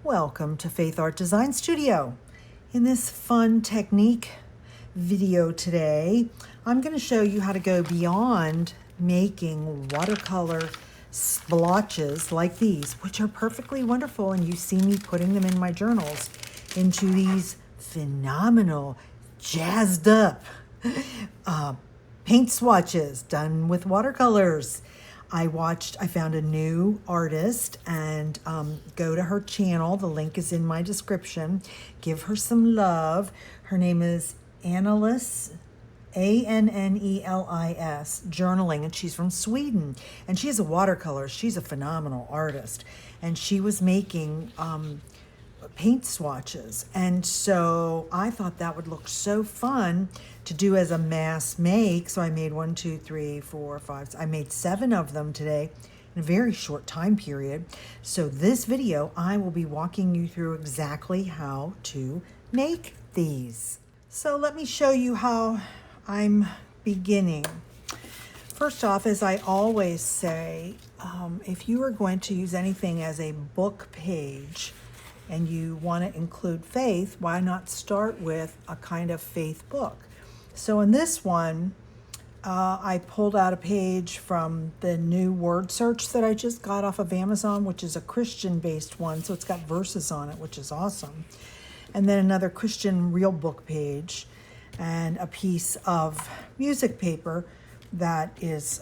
Welcome to Faithart Design Studio. In this fun technique video today, I'm going to show you how to go beyond making watercolor splotches like these, which are perfectly wonderful, and you see me putting them in my journals, into these phenomenal, jazzed up paint swatches done with watercolors. I found a new artist, and go to her channel. The link is in my description. Give her some love. Her name is Annelis, Annelis, journaling, and she's from Sweden. And she has a watercolor. She's a phenomenal artist. And she was making paint swatches. And so I thought that would look so fun to do as a mass make. So I made 1, 2, 3, 4, 5. I made 7 of them today in a very short time period. So this video, I will be walking you through exactly how to make these. So let me show you how I'm beginning. First off, as I always say, if you are going to use anything as a book page and you want to include faith, why not start with a kind of faith book? So in this one, I pulled out a page from the new word search that I just got off of Amazon, which is a Christian-based one, so it's got verses on it, which is awesome. And then another Christian real book page, and a piece of music paper that is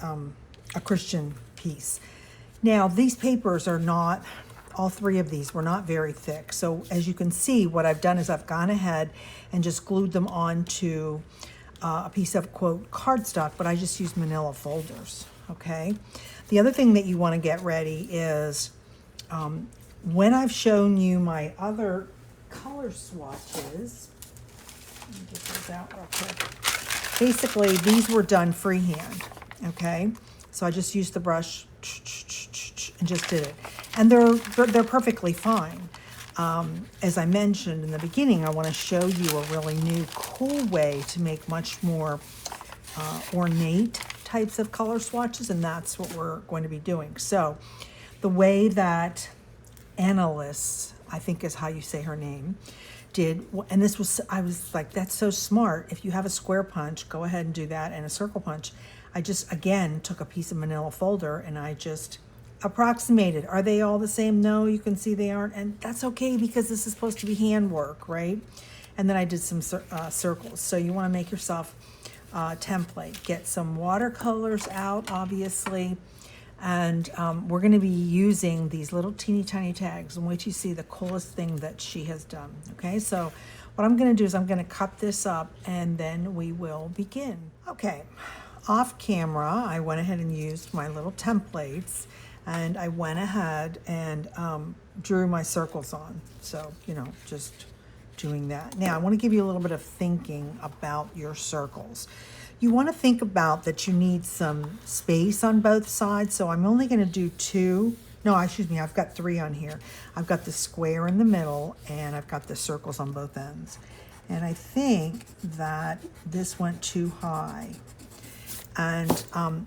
a Christian piece. Now, these papers are not, all 3 of these were not very thick. So as you can see, what I've done is I've gone ahead and just glued them onto a piece of, quote, cardstock, but I just used manila folders, okay? The other thing that you want to get ready is when I've shown you my other color swatches, let me get those out real quick. Basically, these were done freehand, okay? So I just used the brush and just did it. And they're perfectly fine. As I mentioned in the beginning, I want to show you a really new, cool way to make much more ornate types of color swatches, and that's what we're going to be doing. So the way that Annelis, I think is how you say her name, did, and this was, I was like, that's so smart. If you have a square punch, go ahead and do that, and a circle punch. I just, again, took a piece of manila folder and I just approximated. Are they all the same? No, you can see they aren't, and that's okay because this is supposed to be handwork, right? And then I did some circles. So you want to make yourself a template. Get some watercolors out, obviously, and we're going to be using these little teeny tiny tags, and wait till you see the coolest thing that she has done. Okay, so what I'm going to do is I'm going to cut this up, and then we will begin. Okay, off camera, I went ahead and used my little templates, and I went ahead and drew my circles on. So, you know, just doing that. Now, I want to give you a little bit of thinking about your circles. You want to think about that you need some space on both sides. So I'm only going to do 2. No, excuse me, I've got 3 on here. I've got the square in the middle, and I've got the circles on both ends. And I think that this went too high. And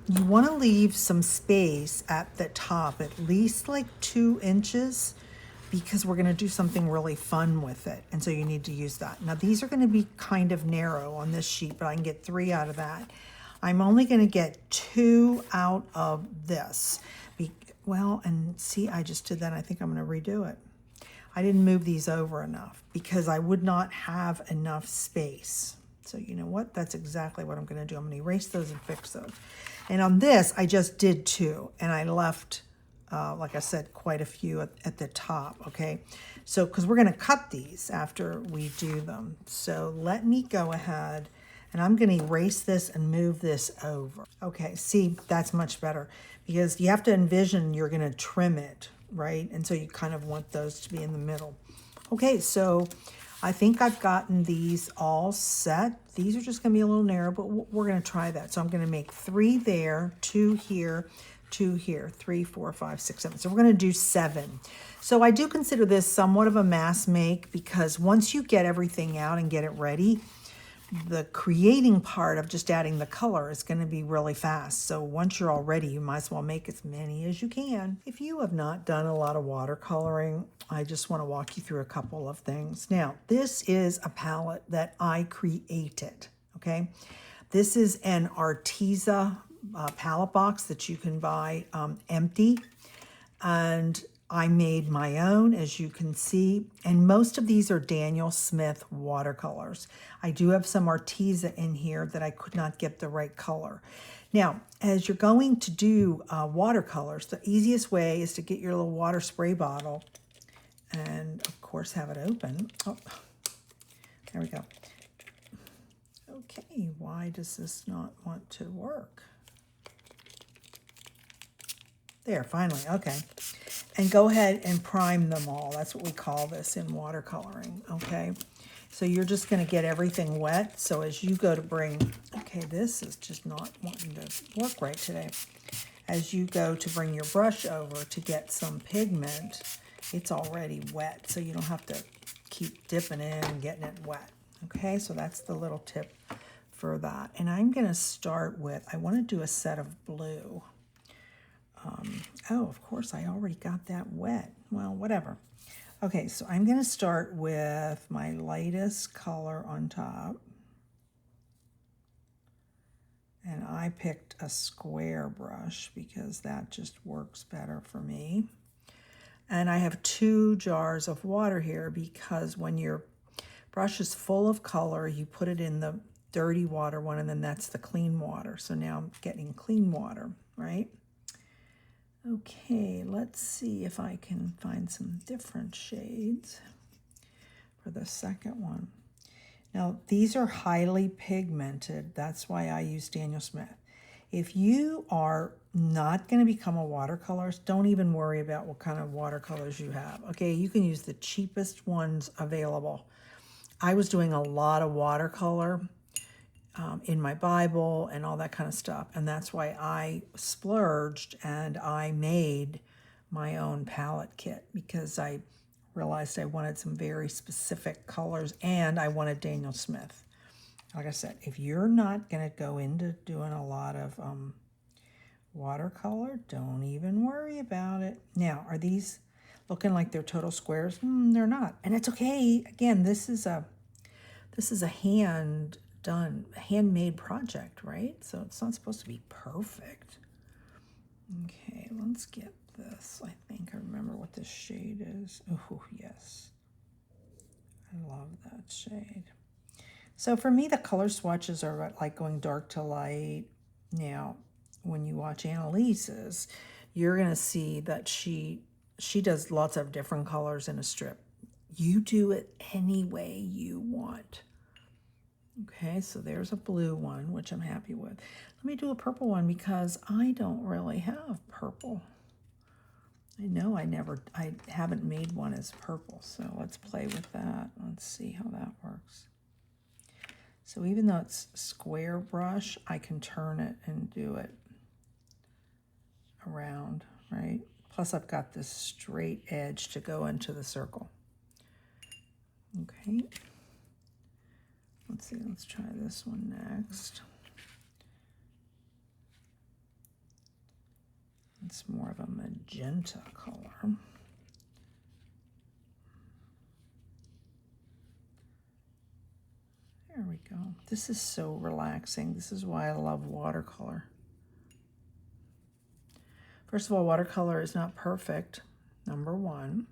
you want to leave some space at the top, at least like 2 inches, because we're going to do something really fun with it. And so you need to use that. Now, these are going to be kind of narrow on this sheet, but I can get 3 out of that. I'm only going to get 2 out of this. Well, and see, I just did that. I think I'm going to redo it. I didn't move these over enough because I would not have enough space. So you know what? That's exactly what I'm going to do. I'm going to erase those and fix those. And on this, I just did 2, and I left, like I said, quite a few at the top, okay? So, because we're going to cut these after we do them. So let me go ahead, and I'm going to erase this and move this over. Okay, see, that's much better, because you have to envision you're going to trim it, right? And so you kind of want those to be in the middle. Okay, so I think I've gotten these all set. These are just going to be a little narrow, but we're going to try that. So I'm going to make 3 there, 2 here, 2 here, 3, 4, 5, 6, 7. So we're going to do 7. So I do consider this somewhat of a mass make, because once you get everything out and get it ready, the creating part of just adding the color is going to be really fast. So once you're all ready, you might as well make as many as you can. If you have not done a lot of watercoloring, I just want to walk you through a couple of things. Now, this is a palette that I created, okay? This is an Arteza palette box that you can buy empty. And I made my own, as you can see, and most of these are Daniel Smith watercolors. I do have some Arteza in here that I could not get the right color. Now, as you're going to do watercolors, the easiest way is to get your little water spray bottle and, of course, have it open. Oh, there we go. Okay, why does this not want to work? There, finally, okay. And go ahead and prime them all. That's what we call this in watercoloring, okay? So you're just going to get everything wet. So as you go to bring, okay, this is just not wanting to work right today. As you go to bring your brush over to get some pigment, it's already wet. So you don't have to keep dipping in and getting it wet, okay? So that's the little tip for that. And I'm going to start with, I want to do a set of blue. Oh, of course, I already got that wet. Well, whatever. Okay, so I'm going to start with my lightest color on top. And I picked a square brush because that just works better for me. And I have 2 jars of water here because when your brush is full of color, you put it in the dirty water one, and then that's the clean water. So now I'm getting clean water, right? Okay, let's see if I can find some different shades for the second one. Now, these are highly pigmented. That's why I use Daniel Smith. If you are not going to become a watercolorist, don't even worry about what kind of watercolors you have. Okay, you can use the cheapest ones available. I was doing a lot of watercolor in my Bible and all that kind of stuff. And that's why I splurged and I made my own palette kit because I realized I wanted some very specific colors and I wanted Daniel Smith. Like I said, if you're not going to go into doing a lot of watercolor, don't even worry about it. Now, are these looking like they're total squares? They're not. And it's okay. Again, this is a handmade project, right? So it's not supposed to be perfect. Okay, let's get this. I think I remember what this shade is. Oh, yes. I love that shade. So for me, the color swatches are like going dark to light. Now, when you watch Annalise's, you're going to see that she does lots of different colors in a strip. You do it any way you want. Okay, so there's a blue one, which I'm happy with. Let me do a purple one because I don't really have purple. I know I haven't made one as purple, so let's play with that. Let's see how that works. So even though it's square brush, I can turn it and do it around, right? Plus I've got this straight edge to go into the circle. Okay. Let's see, let's try this one next. It's more of a magenta color. There we go. This is so relaxing. This is why I love watercolor. First of all, watercolor is not perfect, number one.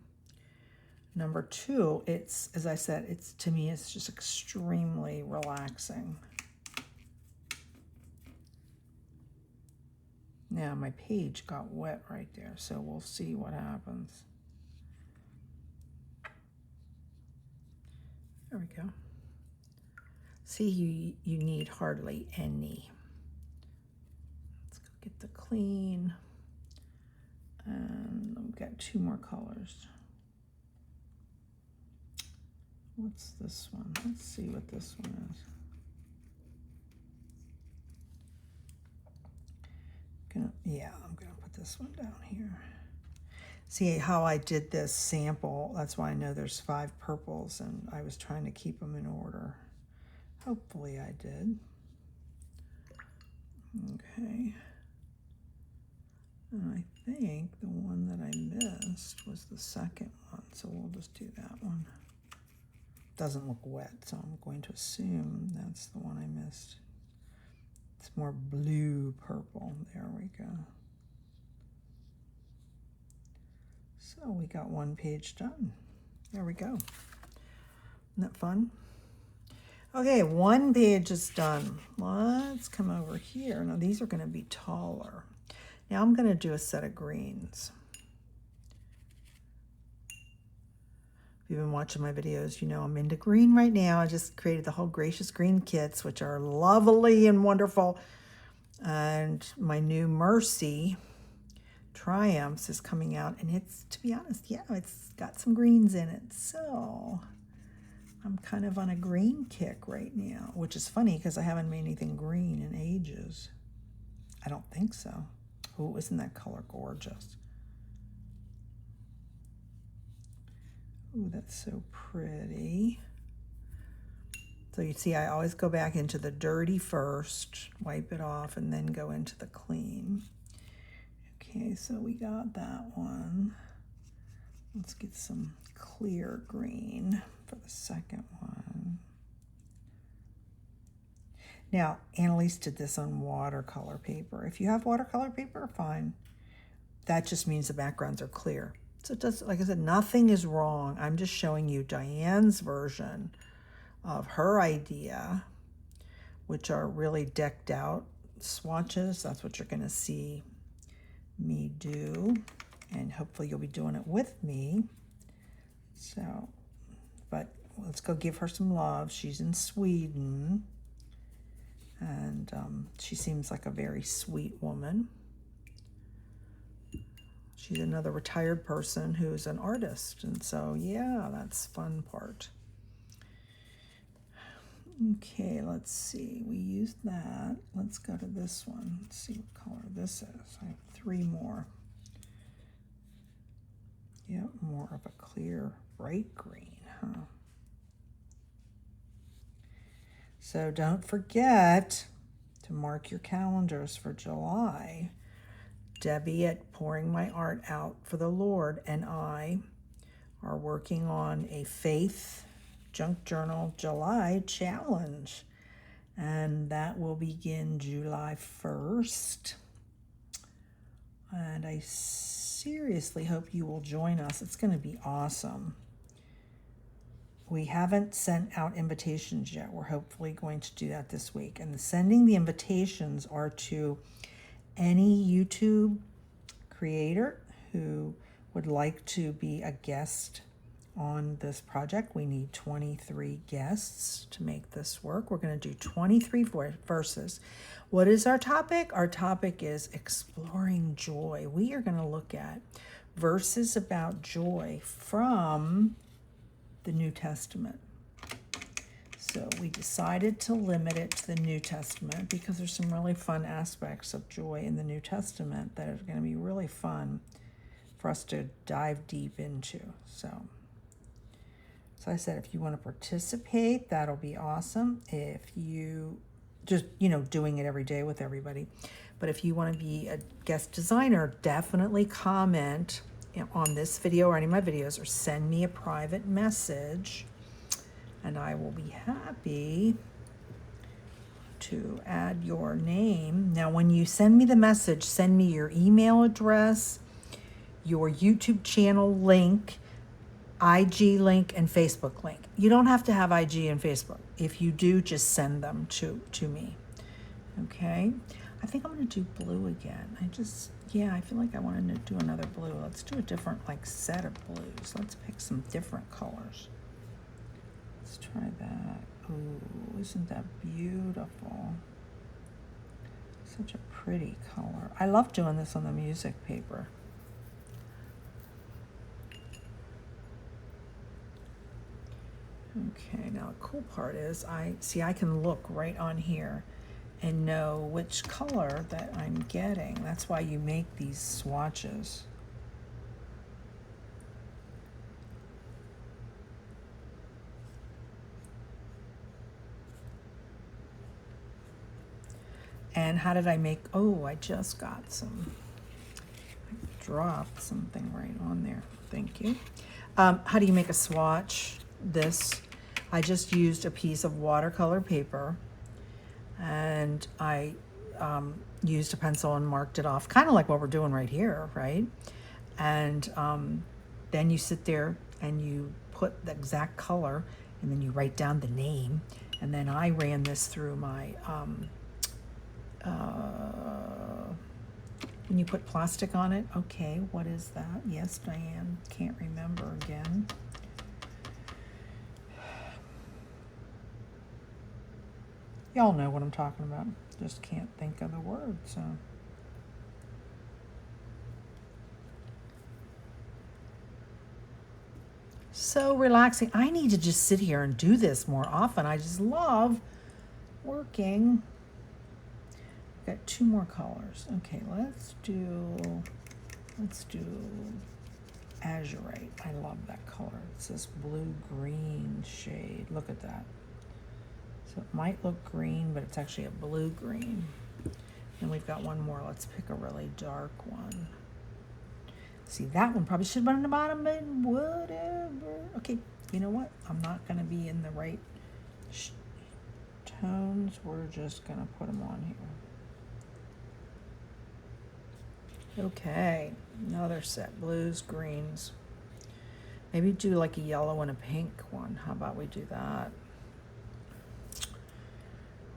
Number two, it's, as I said, to me, it's just extremely relaxing. Now, my page got wet right there, so we'll see what happens. There we go. See, you need hardly any. Let's go get the clean. And we've got 2 more colors. What's this one? Let's see what this one is. I'm gonna put this one down here. See how I did this sample? That's why I know there's 5 purples, and I was trying to keep them in order. Hopefully I did. Okay. And I think the one that I missed was the second one, so we'll just do that one. Doesn't look wet, so I'm going to assume that's the one I missed. It's more blue purple. There we go. So we got one page done. There we go. Isn't that fun? Okay, one page is done. Let's come over here. Now these are going to be taller. Now I'm going to do a set of greens. If you've been watching my videos, you know I'm into green right now. I just created the whole Gracious Green kits, which are lovely and wonderful. And my new Mercy Triumphs is coming out. And it's, to be honest, yeah, it's got some greens in it. So I'm kind of on a green kick right now, which is funny because I haven't made anything green in ages. I don't think so. Oh, isn't that color gorgeous? Ooh, that's so pretty. So you see, I always go back into the dirty first, wipe it off, and then go into the clean. Okay, so we got that one. Let's get some clear green for the second one. Now, Annalise did this on watercolor paper. If you have watercolor paper, fine. That just means the backgrounds are clear. So it does, like I said, nothing is wrong. I'm just showing you Diane's version of her idea, which are really decked out swatches. That's what you're gonna see me do. And hopefully you'll be doing it with me. So, but let's go give her some love. She's in Sweden. And she seems like a very sweet woman. She's another retired person who's an artist. And so, yeah, that's the fun part. Okay, let's see. We used that. Let's go to this one. Let's see what color this is. I have 3 more. Yep, more of a clear, bright green, huh? So don't forget to mark your calendars for July. Debbie at Pouring My Art Out for the Lord and I are working on a Faith Junk Journal July challenge. And that will begin July 1st. And I seriously hope you will join us. It's going to be awesome. We haven't sent out invitations yet. We're hopefully going to do that this week. And sending the invitations are to any YouTube creator who would like to be a guest on this project. We need 23 guests to make this work. We're going to do 23 verses. What is our topic? Our topic is exploring joy. We are going to look at verses about joy from the New Testament. So we decided to limit it to the New Testament because there's some really fun aspects of joy in the New Testament that are going to be really fun for us to dive deep into. So I said, if you want to participate, that'll be awesome. If you just, doing it every day with everybody. But if you want to be a guest designer, definitely comment on this video or any of my videos, or send me a private message, and I will be happy to add your name. Now, when you send me the message, send me your email address, your YouTube channel link, IG link, and Facebook link. You don't have to have IG and Facebook. If you do, just send them to me. Okay? I think I'm going to do blue again. I feel like I want to do another blue. Let's do a different set of blues. Let's pick some different colors. Let's try that. Ooh, isn't that beautiful? Such a pretty color. I love doing this on the music paper. Okay, now the cool part is I can look right on here and know which color that I'm getting. That's why you make these swatches. And how did I make, oh, I just got some, I dropped something right on there. Thank you. How do you make a swatch? This, I just used a piece of watercolor paper, and I used a pencil and marked it off, kind of like what we're doing right here, right? And then you sit there and you put the exact color, and then you write down the name. And then I ran this through my, when you put plastic on it, okay, what is that? Yes, Diane, can't remember again. Y'all know what I'm talking about. Just can't think of the word, so. So relaxing. I need to just sit here and do this more often. I just love working. Got 2 more colors. Okay, let's do azurite. I love that color. It's this blue-green shade. Look at that. So it might look green, but it's actually a blue-green. And we've got one more. Let's pick a really dark one. See, that one probably should have been on the bottom, but whatever. Okay, you know what? I'm not going to be in the right tones. We're just going to put them on here. Okay, another set. Blues, greens. Maybe do like a yellow and a pink one. How about we do that?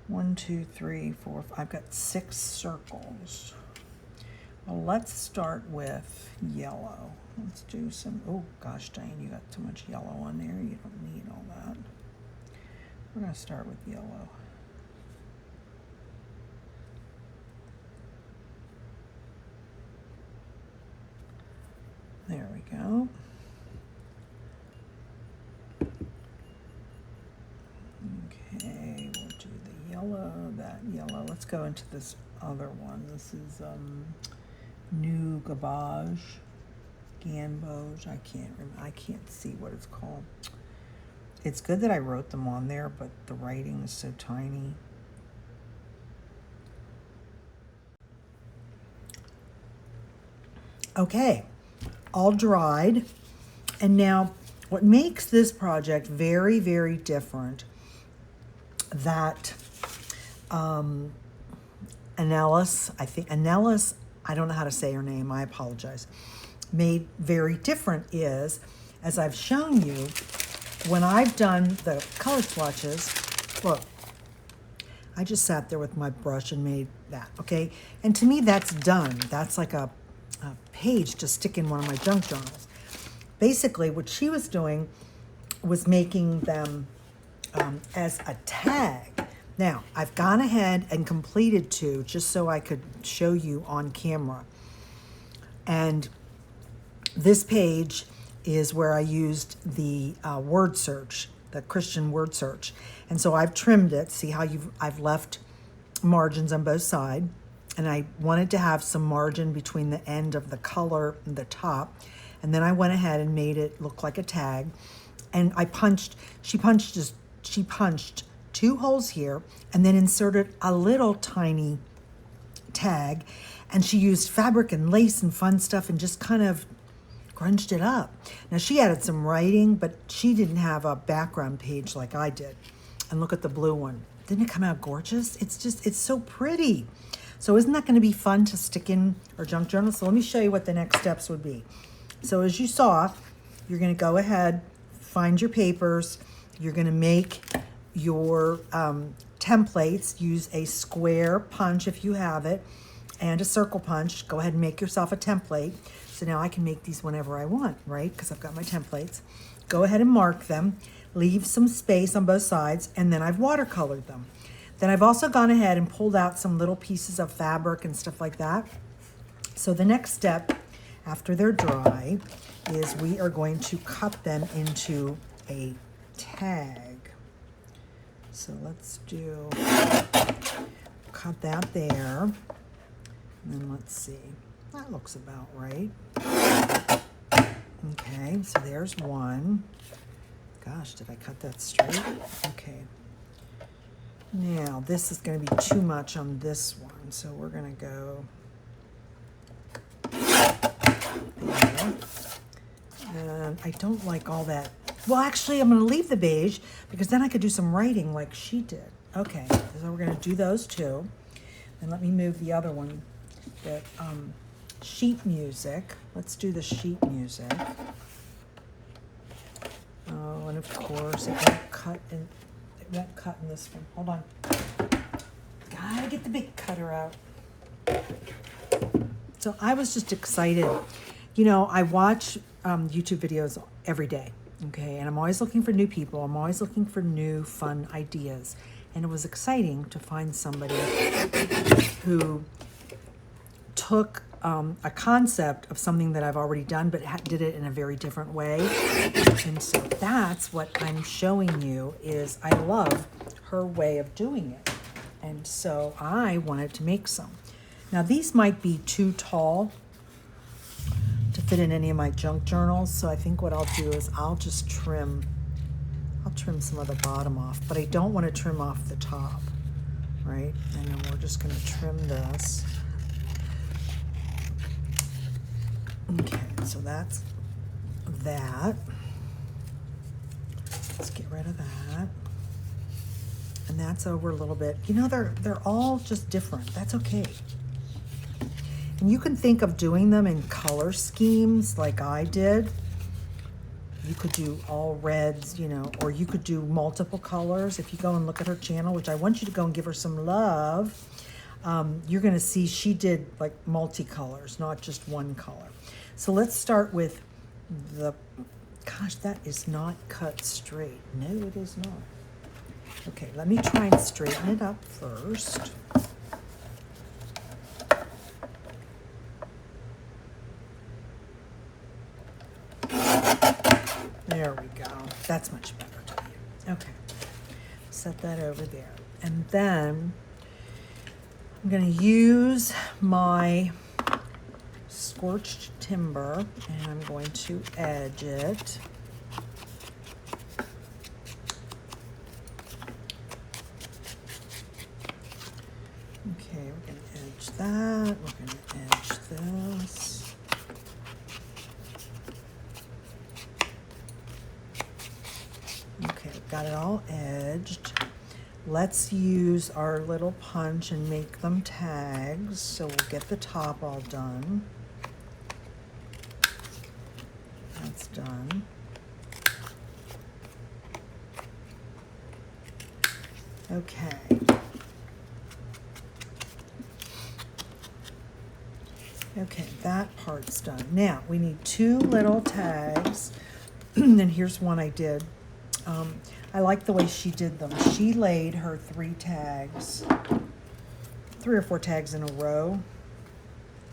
1, 2, 3, 4, 5. I've got 6 circles. Well, let's start with yellow. Let's do some, oh gosh, Diane, you got too much yellow on there. You don't need all that. We're going to start with yellow. There we go. Okay, we'll do the yellow, that yellow. Let's go into this other one. This is New Garbage, Gamboj. I can't see what it's called. It's good that I wrote them on there, but the writing is so tiny. Okay, all dried. And now what makes this project very, very different, that Annellis, I don't know how to say her name, I apologize, made very different is, as I've shown you, when I've done the color swatches, look, I just sat there with my brush and made that, okay? And to me, that's done. That's like a page to stick in one of my junk journals. Basically, what she was doing was making them as a tag. Now, I've gone ahead and completed 2 just so I could show you on camera. And this page is where I used the word search, the Christian word search. And so I've trimmed it. See how I've left margins on both sides. And I wanted to have some margin between the end of the color and the top. And then I went ahead and made it look like a tag. And she punched 2 holes here and then inserted a little tiny tag. And she used fabric and lace and fun stuff and just kind of grunged it up. Now she added some writing, but she didn't have a background page like I did. And look at the blue one. Didn't it come out gorgeous? It's so pretty. So isn't that going to be fun to stick in our junk journal? So let me show you what the next steps would be. So as you saw, you're going to go ahead, find your papers. You're going to make your templates. Use a square punch if you have it and a circle punch. Go ahead and make yourself a template. So now I can make these whenever I want, right? Because I've got my templates. Go ahead and mark them. Leave some space on both sides, and then I've watercolored them. Then I've also gone ahead and pulled out some little pieces of fabric and stuff like that. So the next step, after they're dry, is we are going to cut them into a tag. So let's cut that there. And then let's see, that looks about right. Okay, so there's one. Gosh, did I cut that straight? Okay. Now, this is going to be too much on this one. so we're gonna go there. And I don't like all that. Well, actually, I'm gonna leave the beige because then I could do some writing like she did. Okay, so we're gonna do those two. And let me move the other one, the sheet music. Let's do the sheet music. Oh, and of course it won't cut in. It won't cut in this one. Hold on. Gotta get the big cutter out. So I was just excited. You know, I watch YouTube videos every day, okay? And I'm always looking for new people. I'm always looking for new, fun ideas. And it was exciting to find somebody who took a concept of something that I've already done, but did it in a very different way. And so that's what I'm showing you is I love her way of doing it. And so I wanted to make some. Now these might be too tall to fit in any of my junk journals. So I think what I'll do is I'll trim some of the bottom off, but I don't want to trim off the top, right? And then we're just going to trim this. Okay, so that's that. Let's get rid of that. And that's over a little bit. You know, they're all just different. That's okay. And you can think of doing them in color schemes like I did. You could do all reds, you know, or you could do multiple colors. If you go and look at her channel, which I want you to go and give her some love, you're going to see she did like multicolors, not just one color. So let's start with the, gosh, that is not cut straight. No, it is not. Okay, let me try and straighten it up first. There we go. That's much better to you. Okay, set that over there. And then I'm going to use my scorched timber and I'm going to edge it. Okay, we're going to edge that. We're going to edge this. Okay, got it all edged. Let's use our little punch and make them tags. So we'll get the top all done. That's done. Okay. Okay, that part's done. Now we need two little tags. And here's one I did. I like the way she did them. She laid her 3 or 4 tags in a row.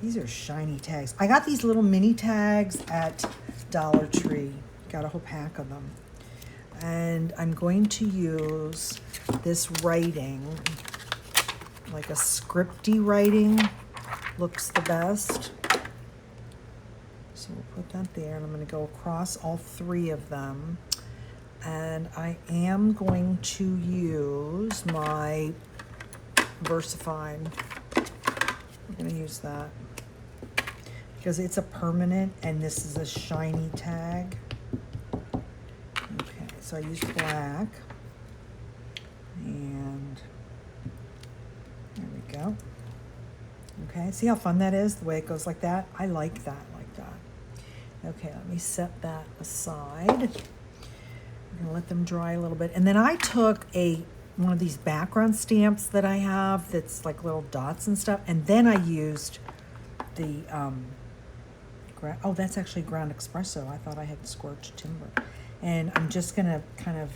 These are shiny tags. I got these little mini tags at Dollar Tree. Got a whole pack of them. And I'm going to use this writing, like a scripty writing, looks the best. So we'll put that there, and I'm going to go across all 3 of them. And I am going to use my VersaFine. I'm going to use that because it's a permanent and this is a shiny tag. Okay, so I use black. And there we go. Okay, see how fun that is, the way it goes like that? I like that, like that. Okay, let me set that aside. I'm gonna let them dry a little bit. And then I took one of these background stamps that I have that's like little dots and stuff. And then I used the, oh, that's actually ground espresso. I thought I had scorched timber. And I'm just gonna kind of,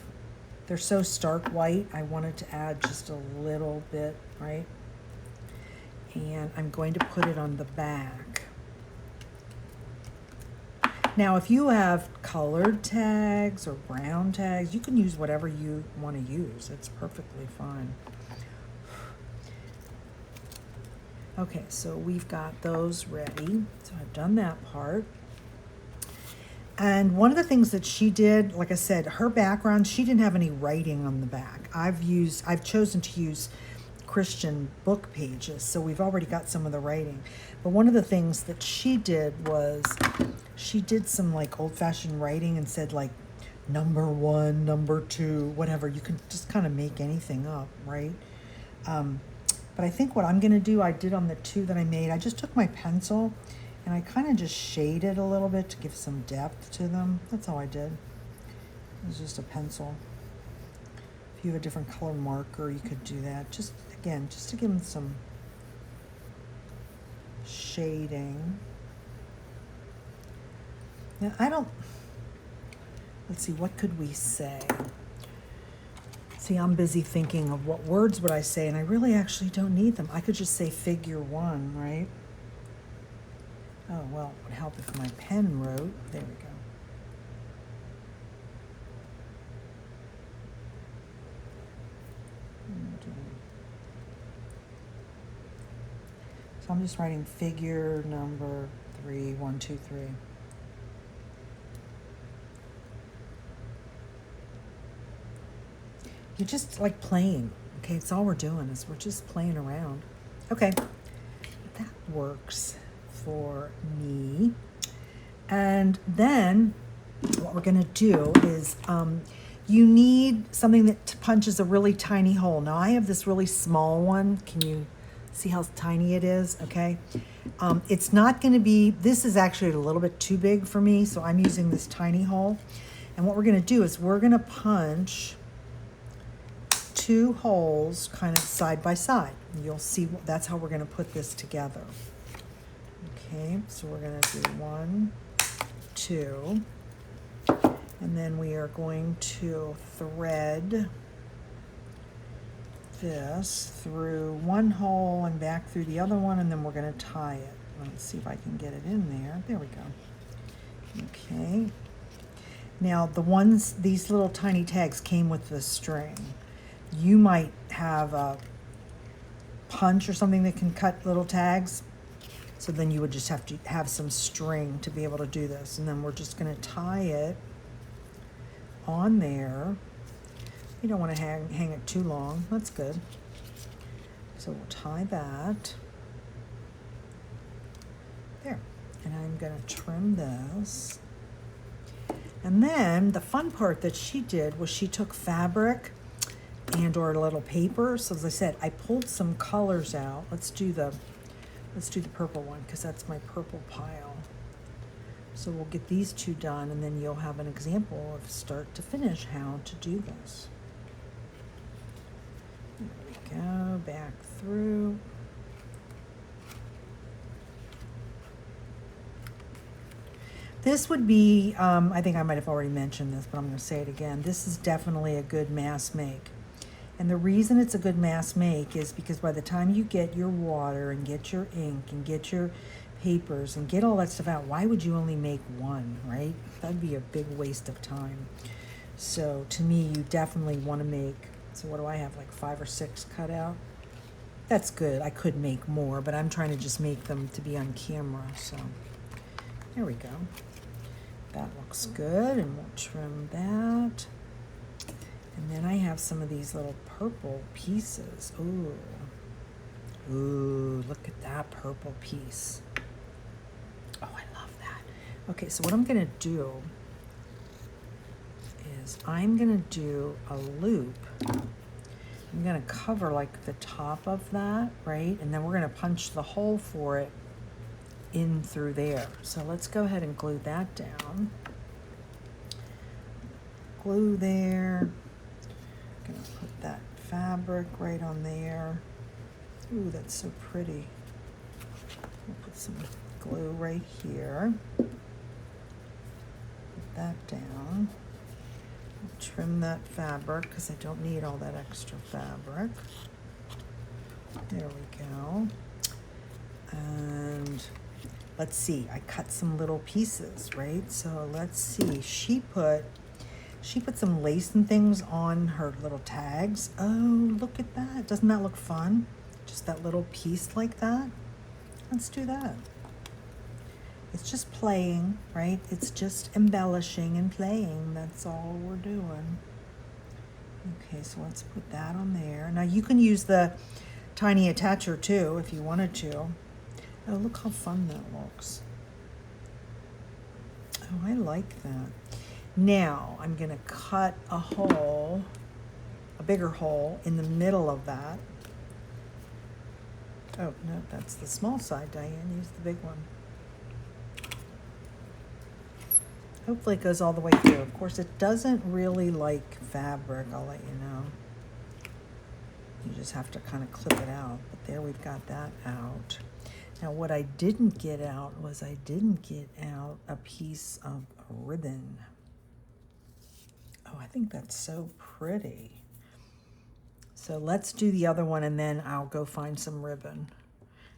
they're so stark white. I wanted to add just a little bit, right? And I'm going to put it on the back. Now, if you have colored tags or brown tags, you can use whatever you want to use. It's perfectly fine. Okay, so we've got those ready. So I've done that part. And one of the things that she did, like I said, her background, she didn't have any writing on the back. I've chosen to use Christian book pages, so we've already got some of the writing. But one of the things that she did was she did some like old-fashioned writing and said like number 1, number 2, whatever. You can just kind of make anything up, right? But I think what I'm going to do, I did on the 2 that I made, I just took my pencil and I kind of just shaded a little bit to give some depth to them. That's all I did. It was just a pencil. If you have a different color marker, you could do that. Just, again, just to give them some shading. Now, let's see, what could we say? See, I'm busy thinking of what words would I say, and I really actually don't need them. I could just say figure 1, right? Oh, well, it would help if my pen wrote. There we go. So I'm just writing figure number 3, 1, 2, 3. You're just like playing, okay? It's all we're doing is we're just playing around. Okay, that works for me. And then what we're gonna do is you need something that punches a really tiny hole. Now I have this really small one. Can you see how tiny it is? Okay. It's not gonna be, this is actually a little bit too big for me, so I'm using this tiny hole. And what we're gonna do is we're gonna punch 2 holes kind of side by side. You'll see that's how we're going to put this together. Okay, so we're going to do 1, 2, and then we are going to thread this through one hole and back through the other one, and then we're going to tie it. Let's see if I can get it in there. There we go. Okay. Now these little tiny tags came with the string. You might have a punch or something that can cut little tags. So then you would just have to have some string to be able to do this. And then we're just going to tie it on there. You don't want to hang it too long. That's good. So we'll tie that. There. And I'm going to trim this. And then the fun part that she did was she took fabric and or a little paper. So as I said, I pulled some colors out. Let's do the purple one because that's my purple pile. So we'll get these 2 done, and then you'll have an example of start to finish how to do this. There we go, back through. This would be, I think I might have already mentioned this, but I'm going to say it again. This is definitely a good mass make. And the reason it's a good mass make is because by the time you get your water and get your ink and get your papers and get all that stuff out, why would you only make 1, right? That'd be a big waste of time. So to me, you definitely want to make, so what do I have, like 5 or 6 cut out? That's good. I could make more, but I'm trying to just make them to be on camera. So there we go. That looks good, and we'll trim that. And then I have some of these little purple pieces. Ooh. Ooh, look at that purple piece. Oh, I love that. Okay, so what I'm going to do is I'm going to do a loop. I'm going to cover like the top of that, right? And then we're going to punch the hole for it in through there. So let's go ahead and glue that down. Glue there. Gonna put that fabric right on there. Ooh, that's so pretty. We'll put some glue right here. Put that down. Trim that fabric because I don't need all that extra fabric. There we go. And let's see, I cut some little pieces, right? So let's see, she put some lace and things on her little tags. Oh, look at that. Doesn't that look fun? Just that little piece like that. Let's do that. It's just playing, right? It's just embellishing and playing. That's all we're doing. Okay, so let's put that on there. Now you can use the tiny attacher too, if you wanted to. Oh, look how fun that looks. Oh, I like that. Now, I'm going to cut a hole, a bigger hole in the middle of that. Oh, no, that's the small side, Diane. Use the big one. Hopefully it goes all the way through. Of course, it doesn't really like fabric, I'll let you know. You just have to kind of clip it out. But there, we've got that out. Now, what I didn't get out was I didn't get out a piece of ribbon. Oh, I think that's so pretty. So let's do the other one, and then I'll go find some ribbon.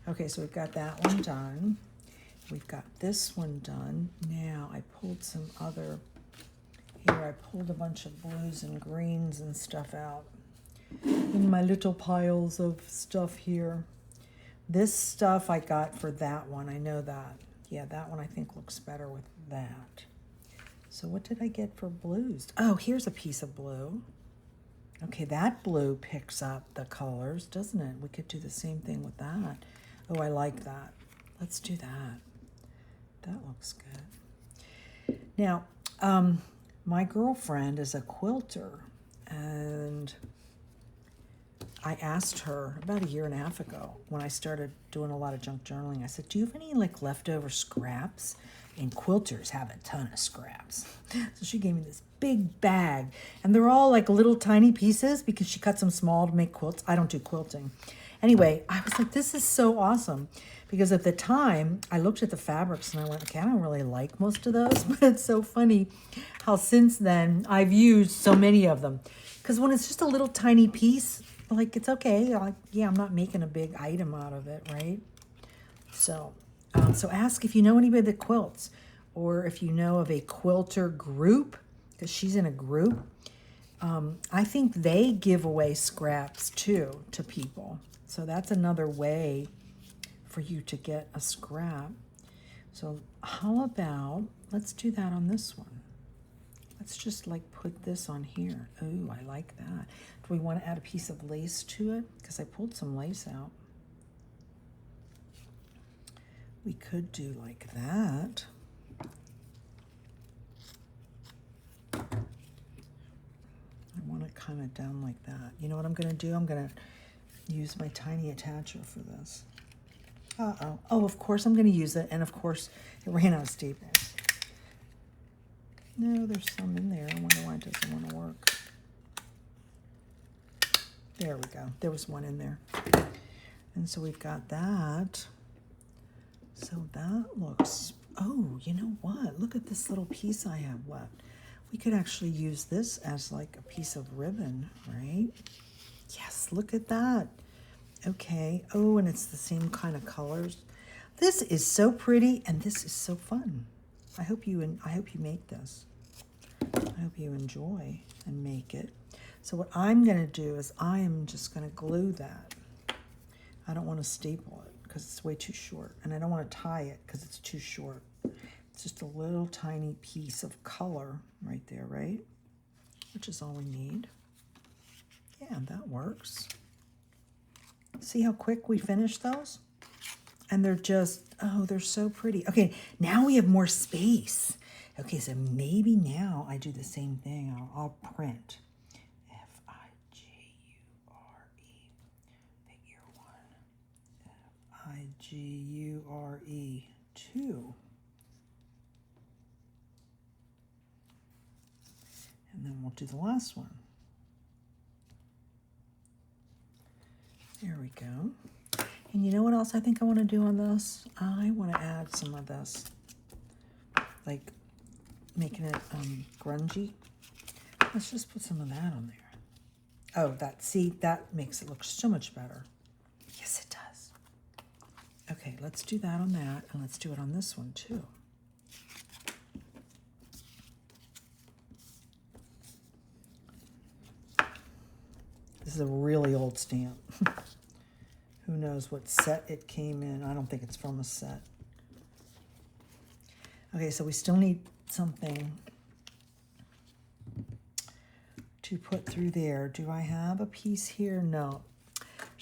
Okay, so we've got that one done. We've got this one done. Now I pulled some other, here I pulled a bunch of blues and greens and stuff out in my little piles of stuff here. This stuff I got for that one, I know that. Yeah, that one I think looks better with that. So what did I get for blues? Oh, here's a piece of blue. Okay, that blue picks up the colors, doesn't it? We could do the same thing with that. Oh, I like that. Let's do that. That looks good. Now, my girlfriend is a quilter, and I asked her about a year and a half ago when I started doing a lot of junk journaling. I said, do you have any like leftover scraps? And quilters have a ton of scraps. So she gave me this big bag, and they're all like little tiny pieces because she cut them small to make quilts. I don't do quilting. Anyway, I was like, this is so awesome. Because at the time, I looked at the fabrics and I went, okay, I don't really like most of those, but it's so funny how since then I've used so many of them. Because when it's just a little tiny piece, like it's okay. Like, yeah, I'm not making a big item out of it, right? So ask if you know anybody that quilts, or if you know of a quilter group, because she's in a group. I think they give away scraps too to people. So that's another way for you to get a scrap. So how about, let's do that on this one. Let's just like put this on here. Oh, I like that. Do we want to add a piece of lace to it? Because I pulled some lace out. We could do like that. I want it kind of down like that. You know what I'm going to do? I'm going to use my tiny attacher for this. Uh-oh. Oh, of course I'm going to use it. And of course it ran out of staples. No, there's some in there. I wonder why it doesn't want to work. There we go. There was one in there. And so we've got that. So that looks, oh, you know what? Look at this little piece I have left. We could actually use this as like a piece of ribbon, right? Yes, look at that. Okay. Oh, and it's the same kind of colors. This is so pretty, and this is so fun. I hope you make this. I hope you enjoy and make it. So what I'm going to do is I am just going to glue that. I don't want to staple it because it's way too short, and I don't want to tie it because it's too short. It's just a little tiny piece of color right there, right? Which is all we need. Yeah, that works. See how quick we finish those? And they're just, oh, they're so pretty. Okay, now we have more space. Okay, so maybe now I do the same thing. I'll print F-I-G-U-R-E, figure 1, F-I-G-U-R-E 2. And then we'll do the last one. There we go. And you know what else I think I want to do on this? I want to add some of this, like making it grungy. Let's just put some of that on there. Oh, that makes it look so much better. Yes, it does. Okay, let's do that on that, and let's do it on this one too. This is a really old stamp. Who knows what set it came in. I don't think it's from a set. Okay, so we still need something to put through there. Do I have a piece here? No.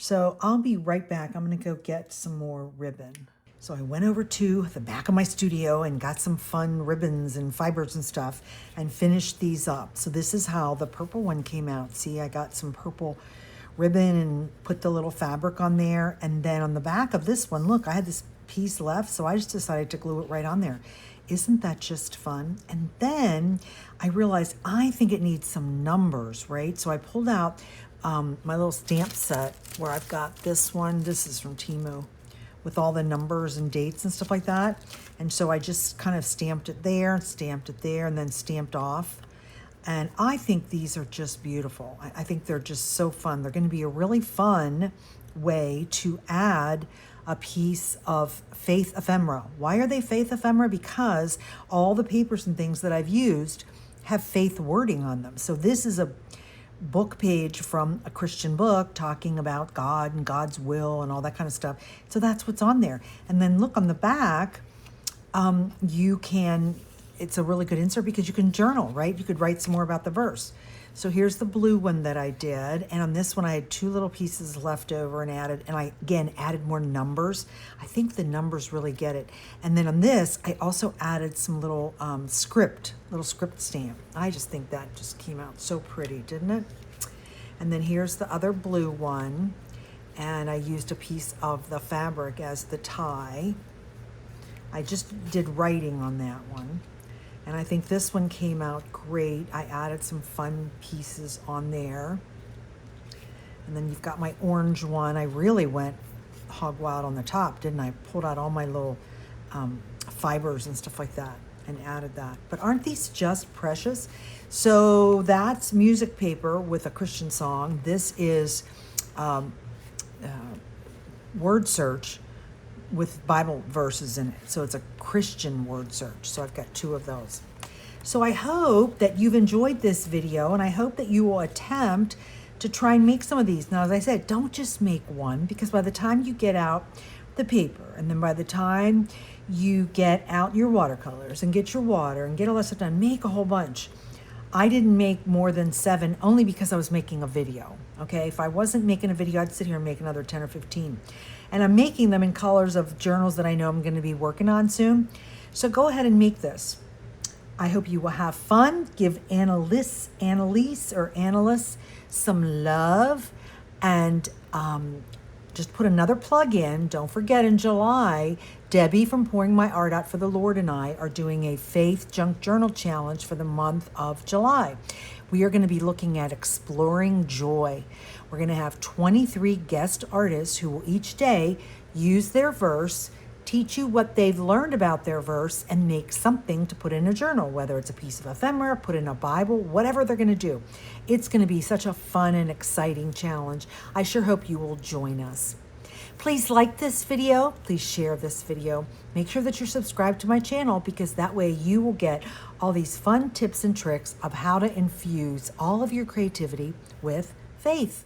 So I'll be right back. I'm going to go get some more ribbon. So I went over to the back of my studio and got some fun ribbons and fibers and stuff and finished these up. So this is how the purple one came out. See, I got some purple ribbon and put the little fabric on there. And then on the back of this one, look, I had this piece left, so I just decided to glue it right on there. Isn't that just fun? And then I realized I think it needs some numbers, right? So I pulled out my little stamp set where I've got this one. This is from Temu, with all the numbers and dates and stuff like that. And so I just kind of stamped it there, and then stamped off. And I think these are just beautiful. I think they're just so fun. They're going to be a really fun way to add a piece of faith ephemera. Why are they faith ephemera? Because all the papers and things that I've used have faith wording on them. So this is a book page from a Christian book talking about God and God's will and all that kind of stuff. So that's what's on there. And then look on the back, it's a really good insert because you can journal, right? You could write some more about the verse. So here's the blue one that I did. And on this one, I had 2 little pieces left over and I again added more numbers. I think the numbers really get it. And then on this, I also added some little script stamp. I just think that just came out so pretty, didn't it? And then here's the other blue one. And I used a piece of the fabric as the tie. I just did writing on that one. And I think this one came out great. I added some fun pieces on there. And then you've got my orange one. I really went hog wild on the top, didn't I? Pulled out all my little fibers and stuff like that and added that. But aren't these just precious? So that's music paper with a Christian song. This is word search with Bible verses in it. So it's a Christian word search. So I've got 2 of those. So I hope that you've enjoyed this video, and I hope that you will attempt to try and make some of these. Now, as I said, don't just make one, because by the time you get out the paper, and then by the time you get out your watercolors and get your water and get all that stuff done, make a whole bunch. I didn't make more than 7 only because I was making a video. Okay, if I wasn't making a video, I'd sit here and make another 10 or 15. And I'm making them in colors of journals that I know I'm going to be working on soon. So go ahead and make this. I hope you will have fun. Give Annalise some love. And just put another plug in. Don't forget, in July, Debbie from Pouring My Art Out for the Lord and I are doing a Faith Junk Journal Challenge for the month of July. We are going to be looking at exploring joy. We're going to have 23 guest artists who will each day use their verse, teach you what they've learned about their verse, and make something to put in a journal, whether it's a piece of ephemera, put in a Bible, whatever they're going to do. It's going to be such a fun and exciting challenge. I sure hope you will join us. Please like this video. Please share this video. Make sure that you're subscribed to my channel, because that way you will get all these fun tips and tricks of how to infuse all of your creativity with faith.